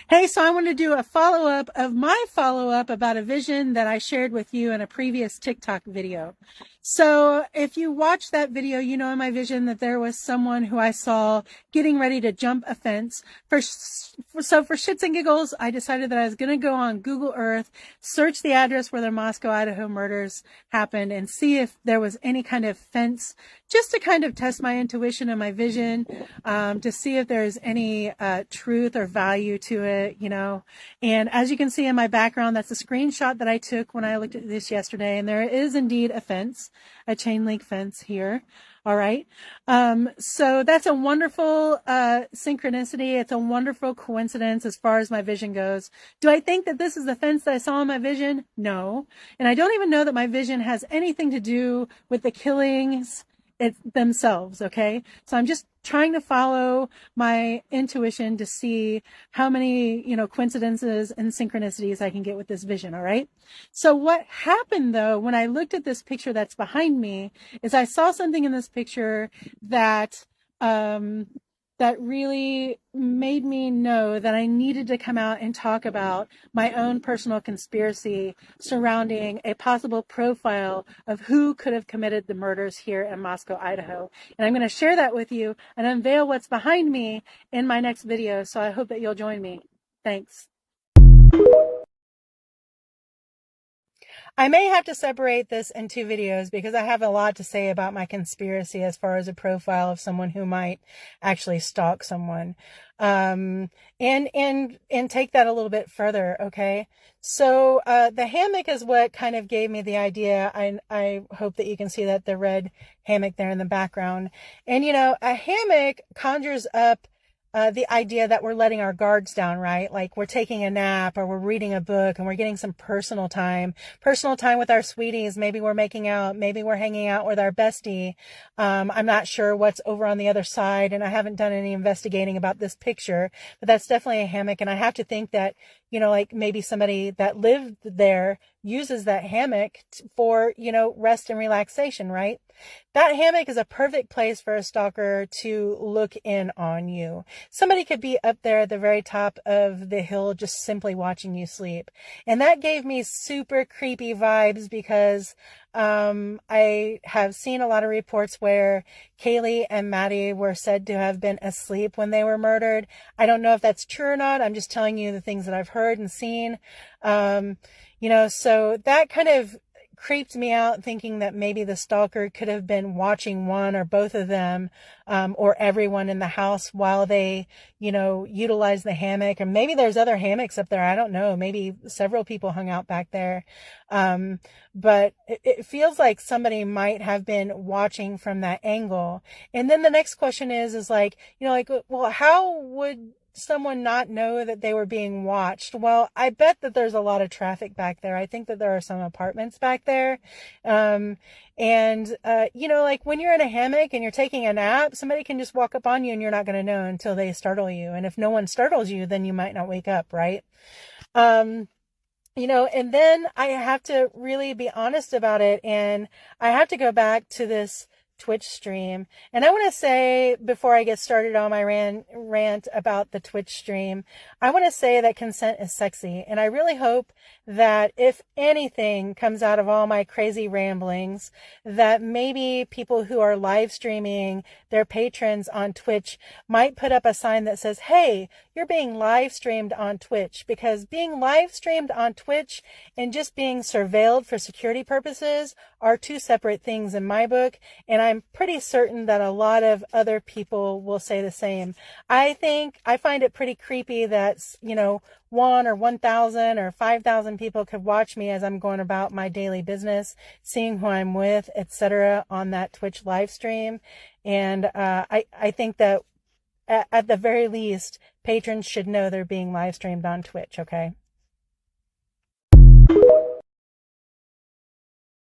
Hey, so I want to do a follow-up of my follow-up about a vision that I shared with you in a previous TikTok video. So if you watched that video, you know in my vision that there was someone who I saw getting ready to jump a fence. So for shits and giggles, I decided that I was going to go on Google Earth, search the address where the Moscow, Idaho murders happened, and see if there was any kind of fence, just to kind of test my intuition and my vision, to see if there's any truth or value to it, you know. And as you can see in my background, that's a screenshot that I took when I looked at this yesterday, and there is indeed a fence, a chain link fence here. All right. So that's a wonderful synchronicity. It's a wonderful coincidence as far as my vision goes. Do I think that this is the fence that I saw in my vision? No. And I don't even know that my vision has anything to do with the killings themselves. Okay. So I'm just trying to follow my intuition to see how many, coincidences and synchronicities I can get with this vision. All right. So what happened though, when I looked at this picture that's behind me, is I saw something in this picture that, that really made me know that I needed to come out and talk about my own personal conspiracy surrounding a possible profile of who could have committed the murders here in Moscow, Idaho. And I'm going to share that with you and unveil what's behind me in my next video. So I hope that you'll join me. Thanks. I may have to separate this in two videos because I have a lot to say about my conspiracy as far as a profile of someone who might actually stalk someone. And take that a little bit further. Okay. So, the hammock is what kind of gave me the idea. I hope that you can see that the red hammock there in the background. And, a hammock conjures up the idea that we're letting our guards down, right? Like we're taking a nap or we're reading a book and we're getting some personal time with our sweeties. Maybe we're making out, maybe we're hanging out with our bestie. I'm not sure what's over on the other side, and I haven't done any investigating about this picture, but that's definitely a hammock. And I have to think that, like maybe somebody that lived there uses that hammock for, rest and relaxation, right? That hammock is a perfect place for a stalker to look in on you. Somebody could be up there at the very top of the hill just simply watching you sleep. And that gave me super creepy vibes because I have seen a lot of reports where Kaylee and Maddie were said to have been asleep when they were murdered. I don't know if that's true or not. I'm just telling you the things that I've heard and seen. So that kind of creeped me out, thinking that maybe the stalker could have been watching one or both of them, or everyone in the house while they, utilize the hammock. And maybe there's other hammocks up there. I don't know. Maybe several people hung out back there. But it feels like somebody might have been watching from that angle. And then the next question is like, well, how would someone not know that they were being watched? Well, I bet that there's a lot of traffic back there. I think that there are some apartments back there. Like when you're in a hammock and you're taking a nap, somebody can just walk up on you and you're not going to know until they startle you. And if no one startles you, then you might not wake up, right? And then I have to really be honest about it. And I have to go back to this Twitch stream. And I want to say, before I get started on my rant about the Twitch stream, I want to say that consent is sexy. And I really hope that if anything comes out of all my crazy ramblings, that maybe people who are live streaming their patrons on Twitch might put up a sign that says, hey, you're being live streamed on Twitch. Because being live streamed on Twitch and just being surveilled for security purposes are two separate things in my book. And I'm pretty certain that a lot of other people will say the same. I find it pretty creepy that, 1 or 1,000 or 5,000 people could watch me as I'm going about my daily business, seeing who I'm with, etc. on that Twitch live stream. And I think that at the very least, patrons should know they're being live streamed on Twitch, okay?